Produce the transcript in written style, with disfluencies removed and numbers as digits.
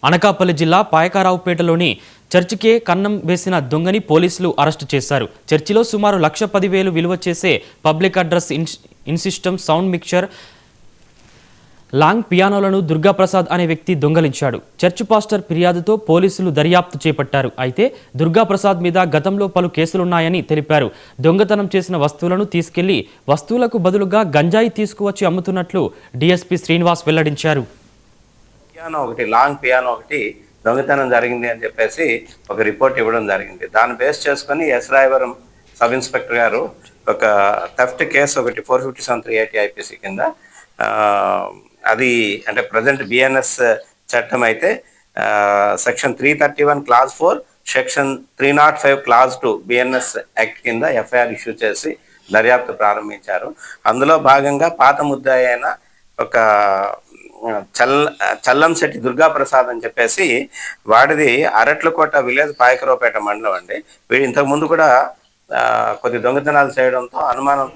అనకాపల్లి జిల్లా పాయకారావుపేటలోని చర్చికే కన్నం వేసిన దొంగని పోలీసులు అరెస్టు చేశారు. చర్చిలో సుమారు 1,10,000 విలువ చేసే పబ్లిక్ అడ్రస్ ఇన్సిస్టమ్ సౌండ్ మిక్చర్ లాంగ్ పియానోలను దుర్గాప్రసాద్ అనే వ్యక్తి దొంగలించాడు. చర్చ్ పాస్టర్ ఫిర్యాదుతో పోలీసులు దర్యాప్తు చేపట్టారు. అయితే దుర్గాప్రసాద్ మీద గతంలో పలు కేసులున్నాయని తెలిపారు. దొంగతనం చేసిన వస్తువులను తీసుకెళ్లి వస్తువులకు బదులుగా గంజాయి తీసుకువచ్చి అమ్ముతున్నట్లు డీఎస్పీ శ్రీనివాస్ వెల్లడించారు. లాంగ్ పియానో ఒకటి దొంగతనం జరిగింది అని చెప్పేసి ఒక రిపోర్ట్ ఇవ్వడం జరిగింది. దాన్ని బేస్ చేసుకుని ఎస్ రాయవరం సబ్ ఇన్స్పెక్టర్ గారు ఒక థెఫ్ట్ కేసు ఒకటి 457 ఐపీసీ కింద అది అంటే ప్రజెంట్ బిఎన్ఎస్ చట్టం అయితే section 331 clause 4 section 305 clause 2 BNS act కింద ఎఫ్ఐఆర్ ఇష్యూ చేసి దర్యాప్తు ప్రారంభించారు. అందులో భాగంగా పాత ముద్దాయి అయిన ఒక చల్లంశెట్టి దుర్గాప్రసాద్ అని చెప్పేసి వాడిది అరట్లకోట విలేజ్ పాయకరావుపేట మండలం అండి. వీడు ఇంతకు ముందు కూడా కొద్ది దొంగతనాలు చేయడంతో అనుమానం